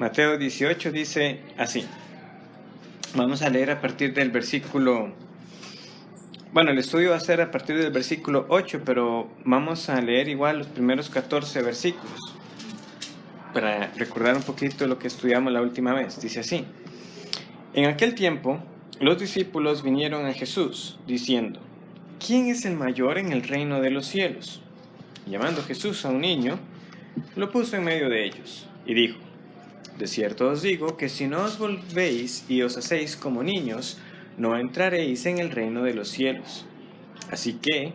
Mateo 18 dice así. Vamos a leer a partir del versículo... Bueno, el estudio va a ser a partir del versículo 8, pero vamos a leer igual los primeros 14 versículos para recordar un poquito lo que estudiamos la última vez. Dice así. En aquel tiempo, los discípulos vinieron a Jesús, diciendo, ¿quién es el mayor en el reino de los cielos? Y llamando Jesús a un niño, lo puso en medio de ellos, y dijo, de cierto os digo que si no os volvéis y os hacéis como niños, no entraréis en el reino de los cielos. Así que,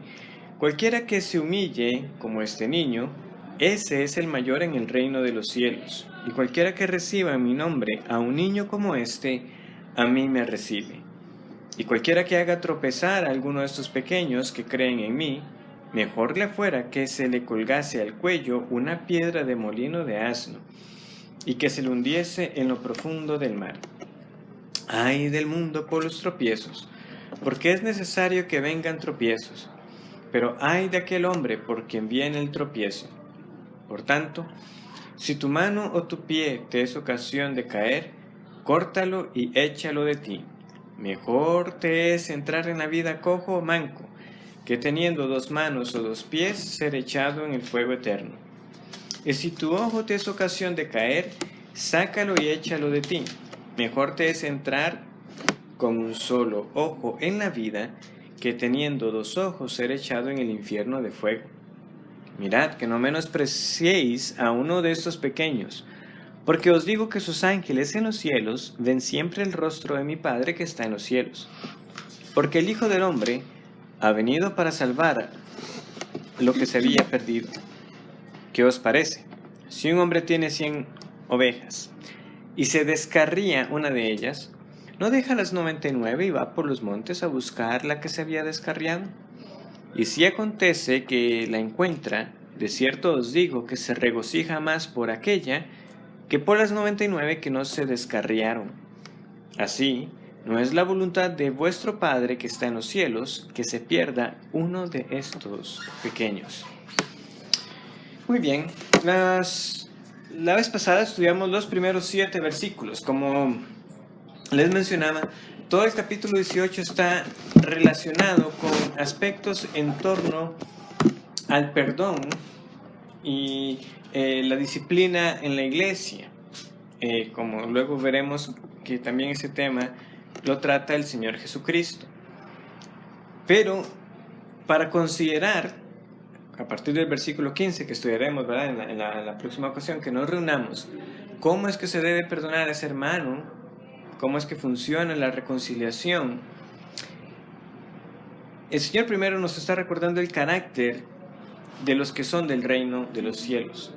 cualquiera que se humille como este niño, ese es el mayor en el reino de los cielos. Y cualquiera que reciba en mi nombre a un niño como este, a mí me recibe. Y cualquiera que haga tropezar a alguno de estos pequeños que creen en mí, mejor le fuera que se le colgase al cuello una piedra de molino de asno, y que se le hundiese en lo profundo del mar. Ay del mundo por los tropiezos, porque es necesario que vengan tropiezos, pero ay de aquel hombre por quien viene el tropiezo. Por tanto, si tu mano o tu pie te es ocasión de caer, córtalo y échalo de ti. Mejor te es entrar en la vida cojo o manco, que teniendo 2 manos o 2 pies ser echado en el fuego eterno. Y si tu ojo te es ocasión de caer, sácalo y échalo de ti. Mejor te es entrar con un solo ojo en la vida, que teniendo 2 ojos ser echado en el infierno de fuego. Mirad que no menospreciéis a uno de estos pequeños, porque os digo que sus ángeles en los cielos ven siempre el rostro de mi Padre que está en los cielos. Porque el Hijo del Hombre ha venido para salvar lo que se había perdido. ¿Qué os parece? Si un hombre tiene 100 ovejas y se descarría una de ellas, ¿no deja las 99 y va por los montes a buscar la que se había descarriado? Y si acontece que la encuentra, de cierto os digo que se regocija más por aquella que por las 99 que no se descarriaron. Así, no es la voluntad de vuestro Padre que está en los cielos que se pierda uno de estos pequeños. Muy bien, la vez pasada estudiamos los primeros 7 versículos. Como les mencionaba, todo el capítulo 18 está relacionado con aspectos en torno al perdón y la disciplina en la iglesia. Como luego veremos que también ese tema lo trata el Señor Jesucristo. Pero para considerar, a partir del versículo 15 que estudiaremos, ¿verdad? En la próxima ocasión que nos reunamos, cómo es que se debe perdonar a ese hermano, cómo es que funciona la reconciliación. El Señor primero nos está recordando el carácter de los que son del reino de los cielos.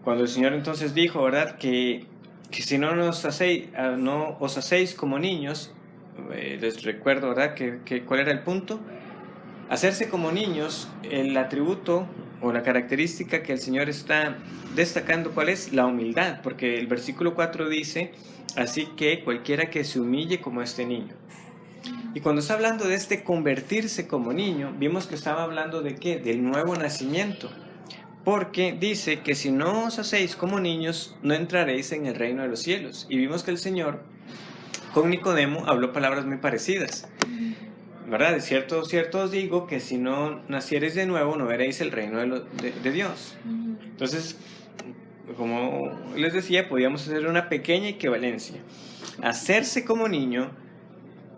Cuando el Señor entonces dijo, ¿verdad?, que si no os hacéis como niños, les recuerdo, ¿verdad?, que ¿cuál era el punto? Hacerse como niños, el atributo o la característica que el Señor está destacando, ¿cuál es? La humildad, porque el versículo 4 dice, así que cualquiera que se humille como este niño. Y cuando está hablando de este convertirse como niño, vimos que estaba hablando de ¿qué? Del nuevo nacimiento. Porque dice que si no os hacéis como niños, no entraréis en el reino de los cielos. Y vimos que el Señor, con Nicodemo, habló palabras muy parecidas. ¿Verdad? De cierto os digo que si no naciereis de nuevo, no veréis el reino de Dios. Entonces, como les decía, podíamos hacer una pequeña equivalencia. Hacerse como niño,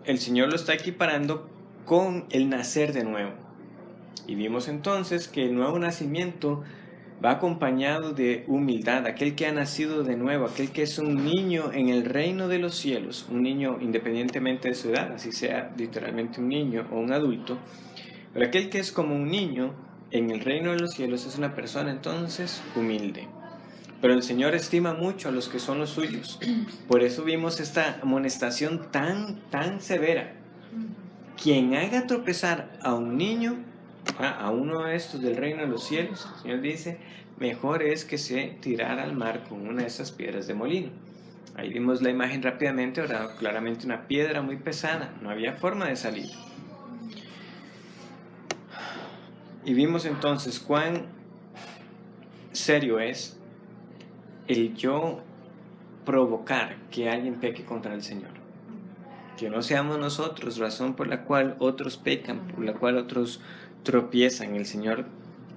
el Señor lo está equiparando con el nacer de nuevo. Y vimos entonces que el nuevo nacimiento va acompañado de humildad. Aquel que ha nacido de nuevo, aquel que es un niño en el reino de los cielos, un niño independientemente de su edad, así sea literalmente un niño o un adulto, pero aquel que es como un niño en el reino de los cielos es una persona entonces humilde. Pero el Señor estima mucho a los que son los suyos. Por eso vimos esta amonestación tan severa. Quien haga tropezar a un niño, a uno de estos del reino de los cielos, el Señor dice, mejor es que se tirara al mar con una de esas piedras de molino. Ahí vimos la imagen rápidamente, ahora claramente una piedra muy pesada, no había forma de salir. Y vimos entonces cuán serio es el yo provocar que alguien peque contra el Señor. Que no seamos nosotros razón por la cual otros pecan, por la cual otros tropiezan. El Señor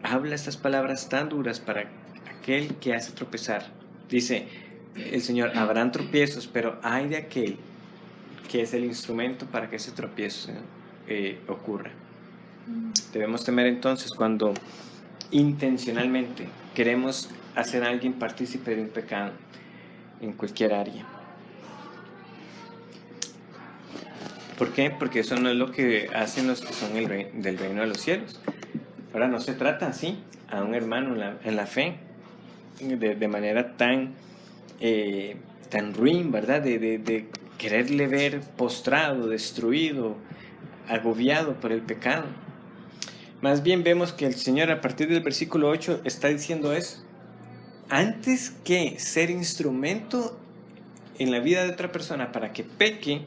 habla estas palabras tan duras para aquel que hace tropezar. Dice el Señor, habrán tropiezos, pero hay de aquel que es el instrumento para que ese tropiezo ocurra. Debemos temer entonces cuando intencionalmente queremos hacer a alguien partícipe de un pecado en cualquier área. ¿Por qué? Porque eso no es lo que hacen los que son del reino de los cielos. Ahora, no se trata así a un hermano en la fe de manera tan ruin, ¿verdad? De quererle ver postrado, destruido, agobiado por el pecado. Más bien vemos que el Señor a partir del versículo 8 está diciendo eso. Antes que ser instrumento en la vida de otra persona para que peque,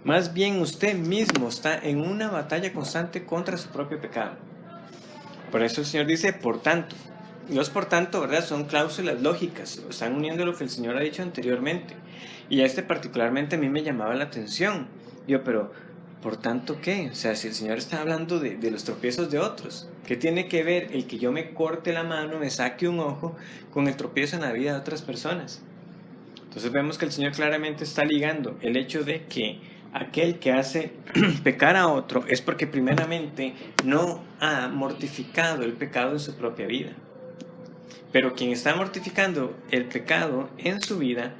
más bien usted mismo está en una batalla constante contra su propio pecado. Por eso el Señor dice, por tanto. Los por tanto, ¿verdad? Son cláusulas lógicas, están uniendo lo que el Señor ha dicho anteriormente. Y particularmente a mí me llamaba la atención. Yo, pero ¿por tanto qué? O sea, si el Señor está hablando de los tropiezos de otros, ¿qué tiene que ver el que yo me corte la mano, me saque un ojo con el tropiezo en la vida de otras personas? Entonces vemos que el Señor claramente está ligando el hecho de que aquel que hace pecar a otro es porque primeramente no ha mortificado el pecado en su propia vida. Pero quien está mortificando el pecado en su vida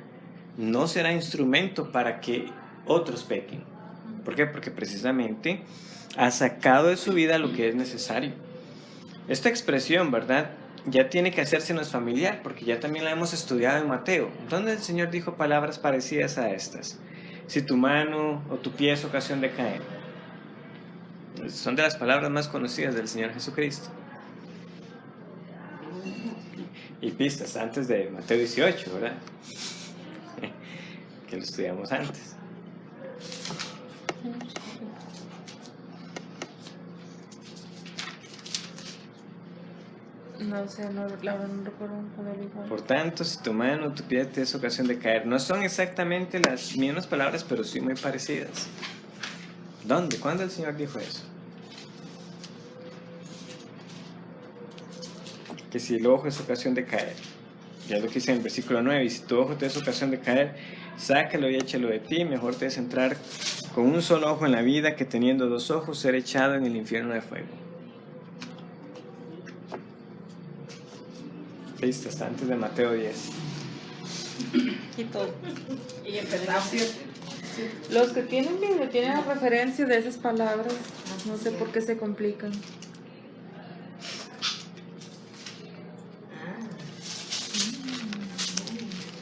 no será instrumento para que otros pequen. ¿Por qué? Porque precisamente ha sacado de su vida lo que es necesario. Esta expresión, ¿verdad?, ya tiene que hacérsenos familiar, porque ya también la hemos estudiado en Mateo, donde el Señor dijo palabras parecidas a estas. Si tu mano o tu pie es ocasión de caer. Son de las palabras más conocidas del Señor Jesucristo. Y pistas antes de Mateo 18, ¿verdad? Que lo estudiamos antes. No sé, no recuerdo. Por tanto, si tu mano o tu pie te es ocasión de caer. No son exactamente las mismas palabras, pero sí muy parecidas. ¿Dónde? ¿Cuándo el Señor dijo eso? Que si el ojo es ocasión de caer. Ya es lo que dice en el versículo 9. Y si tu ojo te es ocasión de caer, sácalo y échalo de ti. Mejor te es entrar con un solo ojo en la vida que teniendo dos ojos ser echado en el infierno de fuego. Listo, hasta antes de Mateo 10. Y todo. Y empezamos. Los que tienen Biblia tienen la referencia de esas palabras. No sé por qué se complican.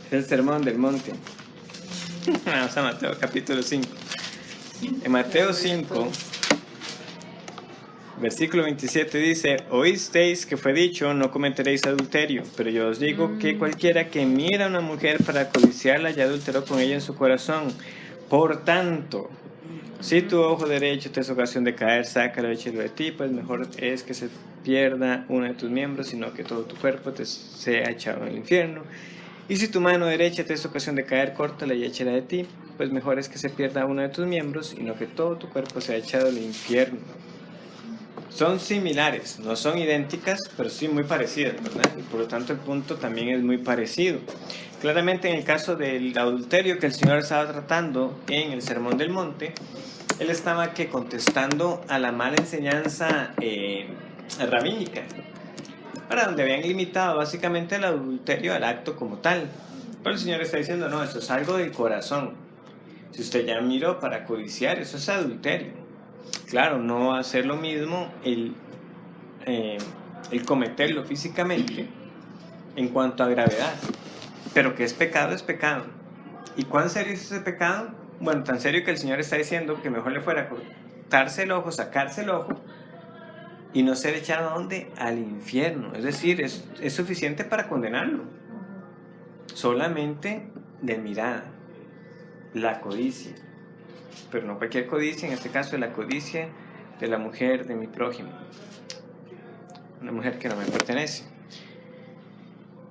Es el sermón del monte. Vamos a Mateo capítulo 5. En Mateo 5, versículo 27 dice: oísteis que fue dicho, no cometeréis adulterio, pero yo os digo que cualquiera que mira a una mujer para codiciarla ya adulteró con ella en su corazón. Por tanto, si tu ojo derecho te es ocasión de caer, sácalo y échalo de ti, pues mejor es que se pierda uno de tus miembros, sino que todo tu cuerpo te sea echado en el infierno. Y si tu mano derecha te es ocasión de caer, córtala y échala de ti, pues mejor es que se pierda uno de tus miembros, sino que todo tu cuerpo sea echado al infierno. Son similares, no son idénticas, pero sí muy parecidas, ¿verdad? Y por lo tanto el punto también es muy parecido. Claramente en el caso del adulterio que el Señor estaba tratando en el Sermón del Monte, Él estaba contestando a la mala enseñanza rabínica, para donde habían limitado básicamente el adulterio al acto como tal. Pero el Señor está diciendo, no, eso es algo del corazón. Si usted ya miró para codiciar, eso es adulterio. Claro, no va a ser lo mismo el cometerlo físicamente en cuanto a gravedad, pero que es pecado. ¿Y cuán serio es ese pecado? Bueno, tan serio que el Señor está diciendo que mejor le fuera cortarse el ojo, sacarse el ojo y no ser echado ¿a dónde? Al infierno. Es decir, es suficiente para condenarlo. Solamente de mirada, la codicia. Pero no cualquier codicia, en este caso la codicia de la mujer de mi prójimo, una mujer que no me pertenece.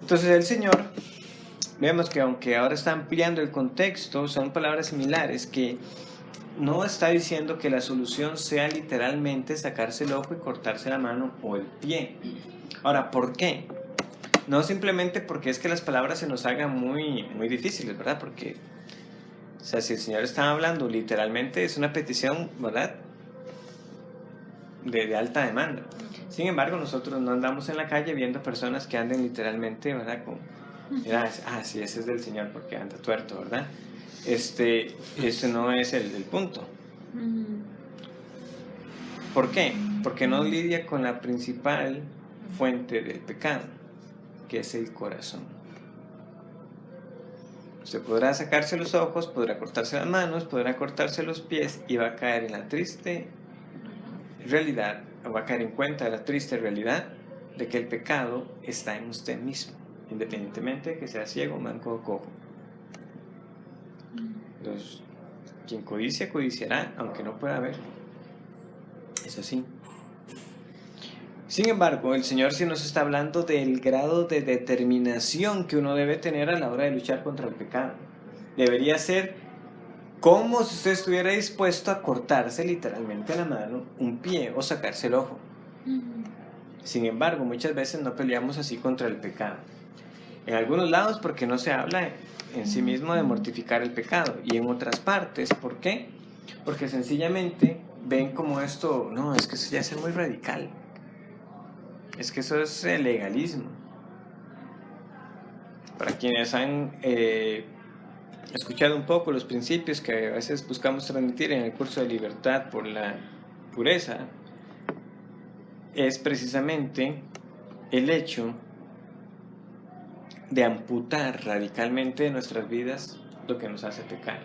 Entonces el Señor vemos que aunque ahora está ampliando el contexto, son palabras similares, que no está diciendo que la solución sea literalmente sacarse el ojo y cortarse la mano o el pie. Ahora, ¿por qué? No simplemente porque es que las palabras se nos hagan muy, muy difíciles, ¿verdad? Porque, o sea, si el Señor está hablando literalmente, es una petición, ¿verdad?, de alta demanda. Sin embargo, nosotros no andamos en la calle viendo personas que anden literalmente, ¿verdad? Mira, sí, ese es del Señor porque anda tuerto, ¿verdad? Ese no es el punto. ¿Por qué? Porque no lidia con la principal fuente del pecado, que es el corazón. Usted podrá sacarse los ojos, podrá cortarse las manos, podrá cortarse los pies y va a caer en la triste realidad, va a caer en cuenta de la triste realidad de que el pecado está en usted mismo, independientemente de que sea ciego, manco o cojo. Entonces, quien codicia, codiciará, aunque no pueda ver. Es así. Sin embargo, el Señor sí nos está hablando del grado de determinación que uno debe tener a la hora de luchar contra el pecado. Debería ser como si usted estuviera dispuesto a cortarse literalmente la mano, un pie o sacarse el ojo. Sin embargo, muchas veces no peleamos así contra el pecado. En algunos lados porque no se habla en sí mismo de mortificar el pecado, y en otras partes, ¿por qué? Porque sencillamente ven como esto, no, es que eso ya es muy radical, es que eso es el legalismo. Para quienes han escuchado un poco los principios que a veces buscamos transmitir en el curso de Libertad por la Pureza, es precisamente el hecho de amputar radicalmente de nuestras vidas lo que nos hace pecar.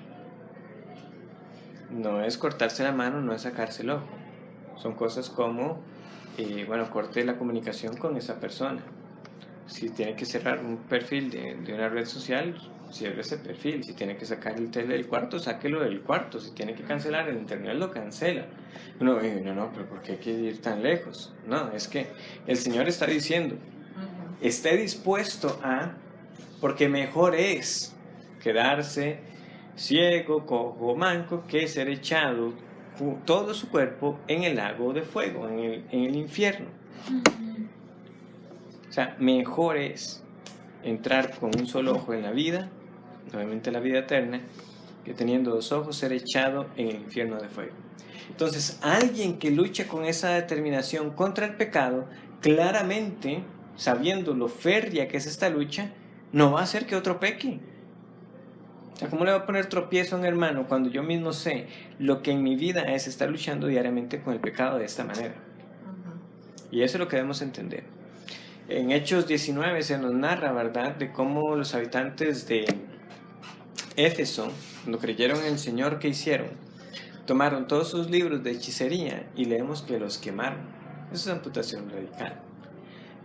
No es cortarse la mano, no es sacarse el ojo. Son cosas como, corte la comunicación con esa persona. Si tiene que cerrar un perfil de una red social, cierre ese perfil. Si tiene que sacar el tele del cuarto, sáquelo del cuarto. Si tiene que cancelar el internet, lo cancela. No, pero ¿por qué hay que ir tan lejos? No, es que el Señor está diciendo, esté dispuesto a, porque mejor es quedarse ciego, cojo, manco, que ser echado todo su cuerpo en el lago de fuego, en el infierno. O sea, mejor es entrar con un solo ojo en la vida, obviamente la vida eterna, que teniendo dos ojos ser echado en el infierno de fuego. Entonces, alguien que lucha con esa determinación contra el pecado, claramente, sabiendo lo férrea que es esta lucha, no va a hacer que otro peque. O sea, ¿cómo le va a poner tropiezo a un hermano cuando yo mismo sé lo que en mi vida es estar luchando diariamente con el pecado de esta manera? Y eso es lo que debemos entender. En Hechos 19 se nos narra, ¿verdad?, de cómo los habitantes de Éfeso, cuando creyeron en el Señor, ¿qué hicieron? Tomaron todos sus libros de hechicería y leemos que los quemaron. Eso es amputación radical.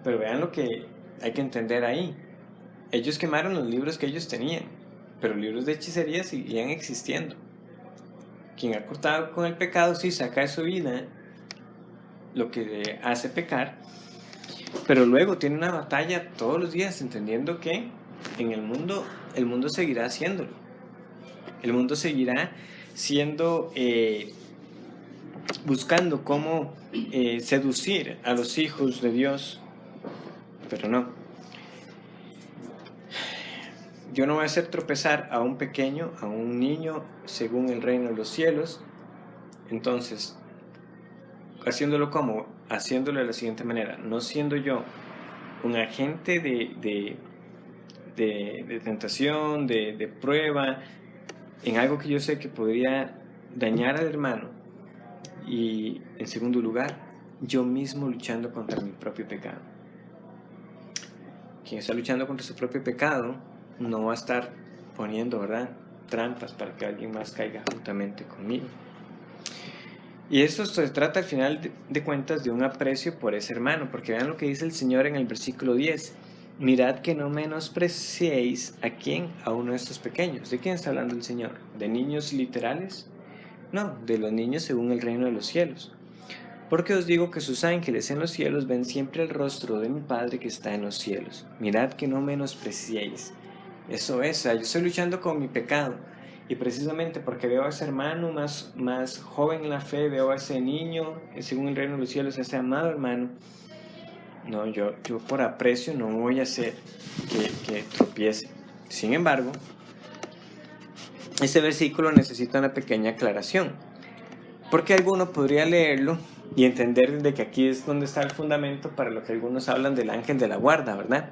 Pero vean lo que hay que entender ahí. Ellos quemaron los libros que ellos tenían, pero libros de hechicería seguían existiendo. Quien ha cortado con el pecado sí saca de su vida lo que le hace pecar, pero luego tiene una batalla todos los días, entendiendo que en el mundo seguirá haciéndolo. El mundo seguirá siendo, buscando cómo seducir a los hijos de Dios, pero no. Yo no voy a hacer tropezar a un pequeño, a un niño, según el reino de los cielos. Entonces, haciéndolo como, haciéndolo de la siguiente manera, no siendo yo un agente de tentación, de prueba, en algo que yo sé que podría dañar al hermano, y en segundo lugar, yo mismo luchando contra mi propio pecado. Quien está luchando contra su propio pecado no va a estar poniendo, ¿verdad?, trampas para que alguien más caiga juntamente conmigo. Y esto se trata al final de cuentas de un aprecio por ese hermano, porque vean lo que dice el Señor en el versículo 10. Mirad que no menospreciéis a quién, a uno de estos pequeños. ¿De quién está hablando el Señor? ¿De niños literales? No, de los niños según el reino de los cielos. Porque os digo que sus ángeles en los cielos ven siempre el rostro de mi Padre que está en los cielos. Mirad que no menospreciéis. Eso es, o sea, yo estoy luchando con mi pecado. Y precisamente porque veo a ese hermano más joven en la fe, veo a ese niño, según el reino de los cielos, a ese amado hermano, no, yo por aprecio no voy a hacer que tropiece. Sin embargo, este versículo necesita una pequeña aclaración, porque alguno podría leerlo y entender de que aquí es donde está el fundamento para lo que algunos hablan del ángel de la guarda, ¿verdad?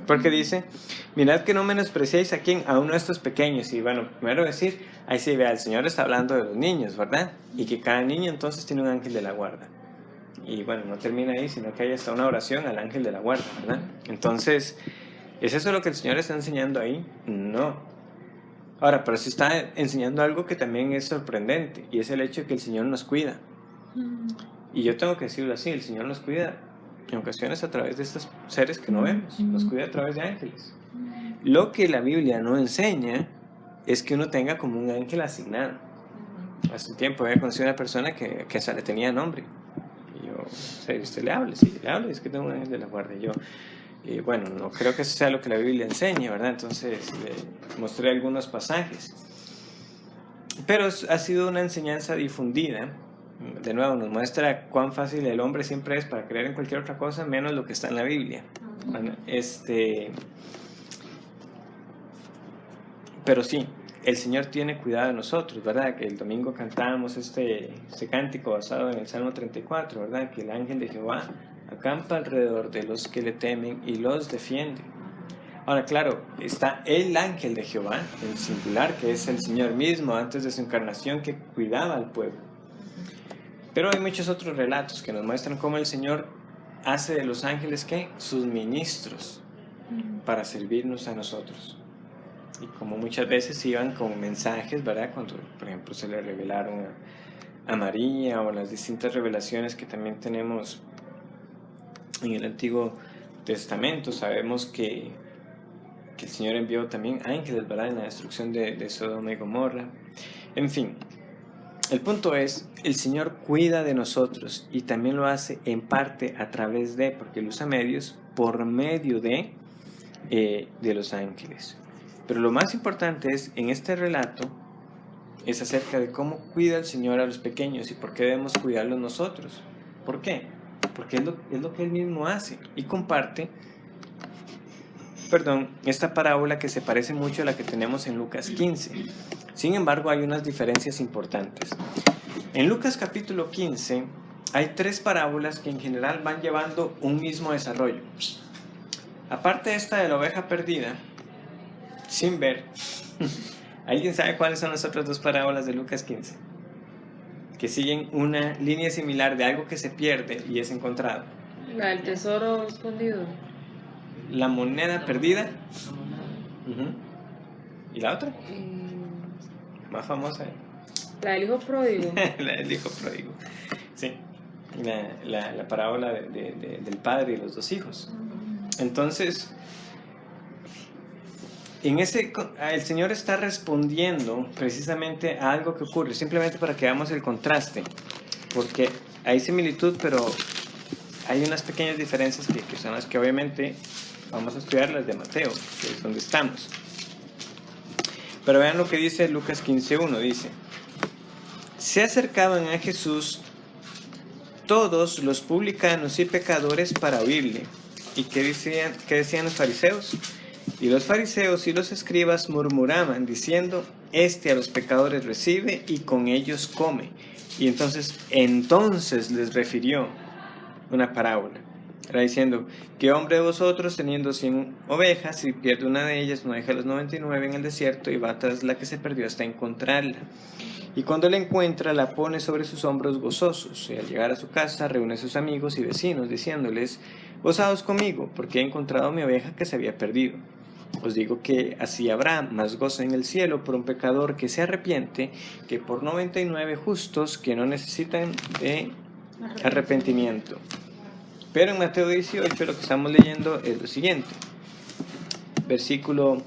Porque dice, mirad que no menospreciéis a uno de estos pequeños. Y bueno, primero decir, ahí sí vea, el Señor está hablando de los niños, ¿verdad? Y que cada niño entonces tiene un ángel de la guarda. Y bueno, no termina ahí, sino que hay hasta una oración al ángel de la guarda, ¿verdad? Entonces, ¿es eso lo que el Señor está enseñando ahí? No. Ahora, pero sí está enseñando algo que también es sorprendente, y es el hecho de que el Señor nos cuida. Y yo tengo que decirlo así, el Señor nos cuida en ocasiones a través de estos seres que no vemos, nos cuida a través de ángeles. Lo que la Biblia no enseña es que uno tenga como un ángel asignado. Hace un tiempo había conocido a una persona que hasta le tenía nombre. Y yo, o sea, usted le habla, sí, le habla, es que tengo un ángel de la guardia. Y bueno, no creo que eso sea lo que la Biblia enseña, ¿verdad? Entonces le mostré algunos pasajes. Pero ha sido una enseñanza difundida. De nuevo, nos muestra cuán fácil el hombre siempre es para creer en cualquier otra cosa, menos lo que está en la Biblia. Pero sí, el Señor tiene cuidado de nosotros, ¿verdad? Que el domingo cantábamos este cántico basado en el Salmo 34, ¿verdad? Que el ángel de Jehová acampa alrededor de los que le temen y los defiende. Ahora, claro, está el ángel de Jehová, en singular, que es el Señor mismo antes de su encarnación, que cuidaba al pueblo. Pero hay muchos otros relatos que nos muestran cómo el Señor hace de los ángeles, ¿qué? Sus ministros para servirnos a nosotros. Y como muchas veces iban con mensajes, ¿verdad? Cuando, por ejemplo, se le revelaron a María, o las distintas revelaciones que también tenemos en el Antiguo Testamento. Sabemos que el Señor envió también ángeles, ¿verdad? En la destrucción de Sodoma y Gomorra. En fin, el punto es, el Señor cuida de nosotros y también lo hace en parte a través de, porque Él usa medios, por medio de los ángeles. Pero lo más importante es, en este relato, es acerca de cómo cuida el Señor a los pequeños y por qué debemos cuidarlos nosotros. ¿Por qué? Porque es lo que Él mismo hace y comparte, esta parábola que se parece mucho a la que tenemos en Lucas 15. Sin embargo, hay unas diferencias importantes. En Lucas capítulo 15 hay 3 parábolas que en general van llevando un mismo desarrollo. Aparte de esta de la oveja perdida, sin ver, ¿alguien sabe cuáles son las otras 2 parábolas de Lucas 15? Que siguen una línea similar de algo que se pierde y es encontrado. La del tesoro escondido. La moneda perdida. ¿Y la otra? Más famosa. La del hijo pródigo. La del hijo pródigo. Sí. La parábola del padre y los 2 hijos. Entonces, el Señor está respondiendo precisamente a algo que ocurre, simplemente para que veamos el contraste, porque hay similitud, pero hay unas pequeñas diferencias que son las que obviamente vamos a estudiar, las de Mateo, que es donde estamos. Pero vean lo que dice Lucas 15:1, dice: se acercaban a Jesús todos los publicanos y pecadores para oírle. ¿Y qué decían los fariseos? Y los fariseos y los escribas murmuraban, diciendo: este a los pecadores recibe y con ellos come. Y entonces les refirió una parábola. Era diciendo: ¿qué hombre de vosotros, teniendo 100 ovejas, si pierde una de ellas, no deja las 99 en el desierto y va tras la que se perdió hasta encontrarla? Y cuando la encuentra, la pone sobre sus hombros gozosos. Y al llegar a su casa, reúne a sus amigos y vecinos, diciéndoles: gozaos conmigo, porque he encontrado mi oveja que se había perdido. Os digo que así habrá más gozo en el cielo por un pecador que se arrepiente, que por 99 justos que no necesitan de arrepentimiento. Pero en Mateo 18 lo que estamos leyendo es lo siguiente. Versículo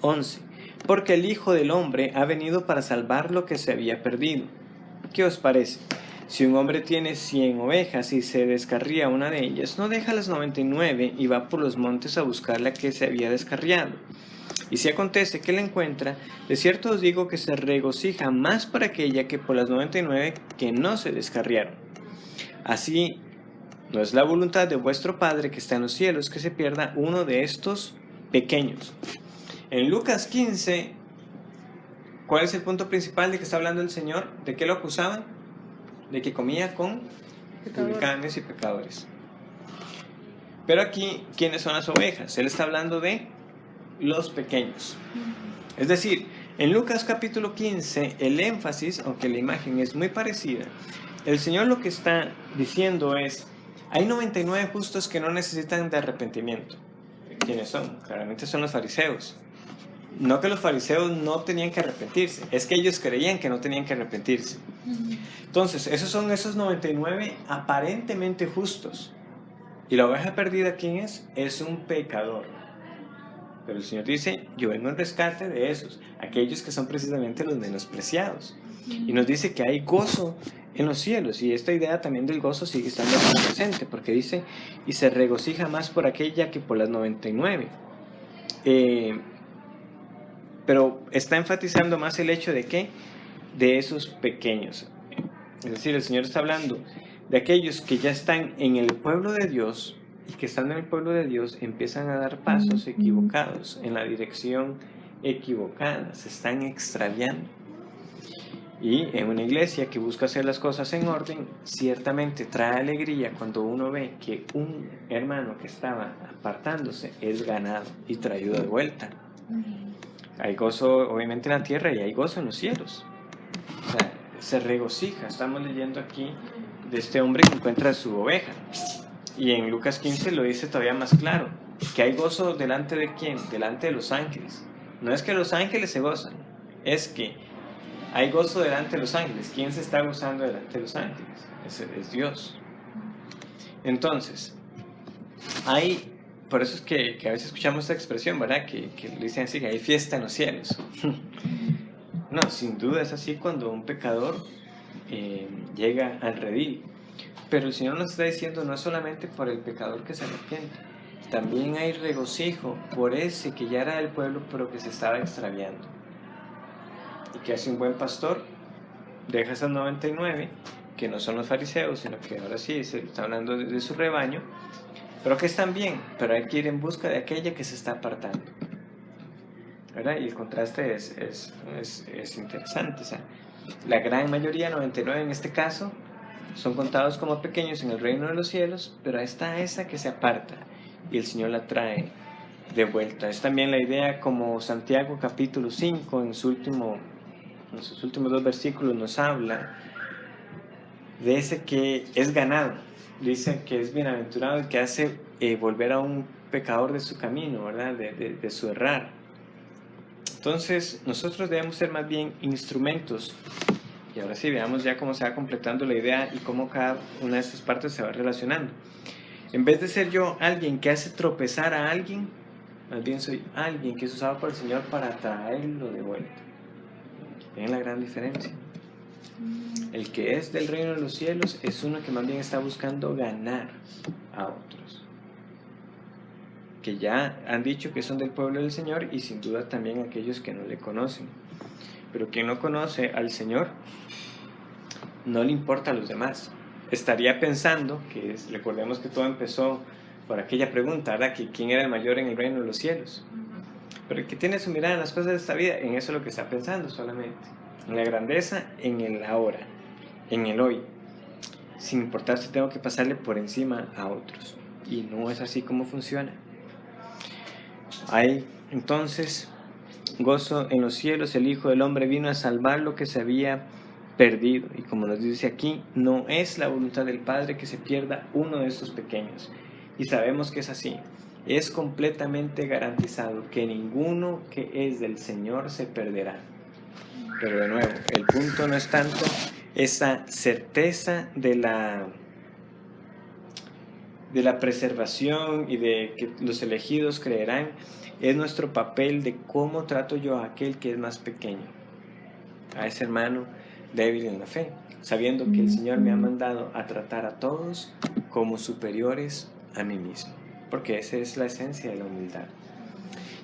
11. Porque el Hijo del Hombre ha venido para salvar lo que se había perdido. ¿Qué os parece? Si un hombre tiene 100 ovejas y se descarría una de ellas, no deja las 99 y va por los montes a buscar la que se había descarriado. Y si acontece que la encuentra, de cierto os digo que se regocija más por aquella que por las 99 que no se descarriaron. Así no es la voluntad de vuestro Padre que está en los cielos que se pierda uno de estos pequeños. En Lucas 15, ¿cuál es el punto principal de que está hablando el Señor? ¿De qué lo acusaban? De que comía con publicanos y pecadores. Pero aquí, ¿quiénes son las ovejas? Él está hablando de los pequeños. Es decir, en Lucas capítulo 15, el énfasis, aunque la imagen es muy parecida, el Señor lo que está diciendo es, hay 99 justos que no necesitan de arrepentimiento. ¿Quiénes son? Claramente son los fariseos. No que los fariseos no tenían que arrepentirse, es que ellos creían que no tenían que arrepentirse. Entonces, esos son esos 99 aparentemente justos. ¿Y la oveja perdida quién es? Es un pecador. Pero el Señor dice, yo vengo en rescate de esos, aquellos que son precisamente los menospreciados. Y nos dice que hay gozo en los cielos, y esta idea también del gozo sigue estando presente, porque dice, y se regocija más por aquella que por las 99. Pero está enfatizando más el hecho de que de esos pequeños. Es decir, el Señor está hablando de aquellos que ya están en el pueblo de Dios, y que estando en el pueblo de Dios empiezan a dar pasos equivocados, en la dirección equivocada, se están extraviando. Y en una iglesia que busca hacer las cosas en orden, ciertamente trae alegría cuando uno ve que un hermano que estaba apartándose es ganado y traído de vuelta. Hay gozo obviamente en la tierra y hay gozo en los cielos. O sea, se regocija. Estamos leyendo aquí de este hombre que encuentra su oveja. Y en Lucas 15 lo dice todavía más claro, que hay gozo delante de ¿quién? Delante de los ángeles. No es que los ángeles se gozan, es que hay gozo delante de los ángeles. ¿Quién se está gozando delante de los ángeles? Es Dios. Entonces, por eso es que a veces escuchamos esta expresión, ¿verdad? Que dicen así, que hay fiesta en los cielos. No, sin duda es así cuando un pecador llega al redil. Pero el Señor nos está diciendo no es solamente por el pecador que se arrepiente, también hay regocijo por ese que ya era del pueblo pero que se estaba extraviando. ¿Y qué hace un buen pastor? Deja esas 99, que no son los fariseos, sino que ahora sí se está hablando de su rebaño, pero que están bien, pero hay que ir en busca de aquella que se está apartando. ¿Verdad? Y el contraste es interesante. O sea, la gran mayoría, 99 en este caso, son contados como pequeños en el reino de los cielos, pero está esa que se aparta y el Señor la trae de vuelta. Es también la idea como Santiago capítulo 5 en sus últimos 2 versículos nos habla de ese que es ganado. Dice que es bienaventurado el que hace volver a un pecador de su camino, ¿verdad? De su errar. Entonces nosotros debemos ser más bien instrumentos. Y ahora sí, veamos ya cómo se va completando la idea y cómo cada una de estas partes se va relacionando. En vez de ser yo alguien que hace tropezar a alguien, más bien soy alguien que es usado por el Señor para traerlo de vuelta. ¿Ven la gran diferencia? El que es del reino de los cielos es uno que más bien está buscando ganar a otros, que ya han dicho que son del pueblo del Señor y sin duda también aquellos que no le conocen. Pero quien no conoce al Señor no le importa a los demás. Estaría pensando que recordemos que todo empezó por aquella pregunta, ¿verdad? Que quién era el mayor en el reino de los cielos. Pero el que tiene su mirada en las cosas de esta vida, en eso es lo que está pensando solamente. En la grandeza, en el ahora, en el hoy. Sin importar si tengo que pasarle por encima a otros. Y no es así como funciona. Hay entonces gozo en los cielos. El Hijo del Hombre vino a salvar lo que se había perdido. Y como nos dice aquí, no es la voluntad del Padre que se pierda uno de estos pequeños. Y sabemos que es así. Es completamente garantizado que ninguno que es del Señor se perderá. Pero de nuevo, el punto no es tanto esa certeza de la preservación y de que los elegidos creerán. Es nuestro papel de cómo trato yo a aquel que es más pequeño, a ese hermano débil en la fe, sabiendo que el Señor me ha mandado a tratar a todos como superiores a mí mismo, porque esa es la esencia de la humildad.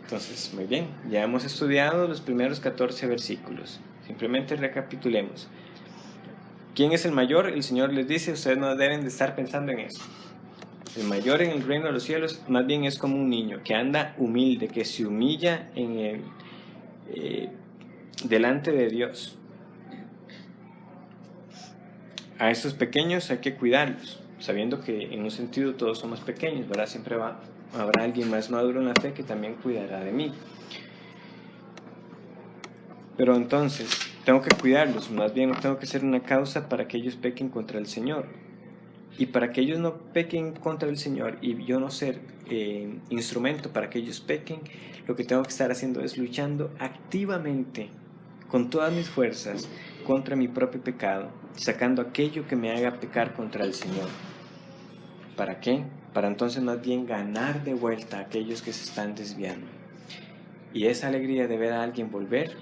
Entonces, muy bien, ya hemos estudiado los primeros 14 versículos. Simplemente recapitulemos. ¿Quién es el mayor? El Señor les dice, ustedes no deben de estar pensando en eso. El mayor en el reino de los cielos más bien es como un niño que anda humilde, que se humilla delante de Dios. A estos pequeños hay que cuidarlos, sabiendo que en un sentido todos somos pequeños, ¿verdad? Siempre habrá alguien más maduro en la fe que también cuidará de mí. Pero entonces, tengo que cuidarlos, más bien tengo que ser una causa para que ellos pequen contra el Señor. Y para que ellos no pequen contra el Señor y yo no ser instrumento para que ellos pequen, lo que tengo que estar haciendo es luchando activamente, con todas mis fuerzas, contra mi propio pecado, sacando aquello que me haga pecar contra el Señor. ¿Para qué? Para entonces más bien ganar de vuelta a aquellos que se están desviando. Y esa alegría de ver a alguien volver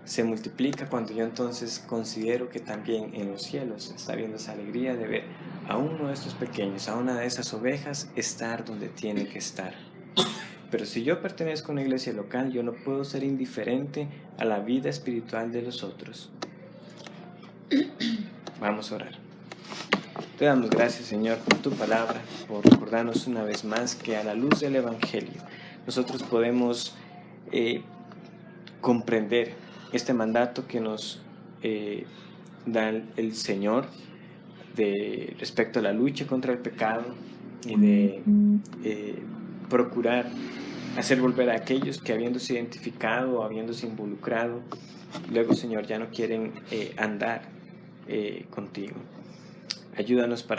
se multiplica cuando yo entonces considero que también en los cielos está viendo esa alegría de ver a uno de estos pequeños, a una de esas ovejas, estar donde tiene que estar. Pero si yo pertenezco a una iglesia local, yo no puedo ser indiferente a la vida espiritual de los otros. Vamos a orar. Te damos gracias, Señor, por tu palabra, por recordarnos una vez más que a la luz del Evangelio nosotros podemos comprender este mandato que nos da el Señor respecto a la lucha contra el pecado y de procurar hacer volver a aquellos que habiéndose identificado o habiéndose involucrado, luego, Señor, ya no quieren andar contigo. Ayúdanos para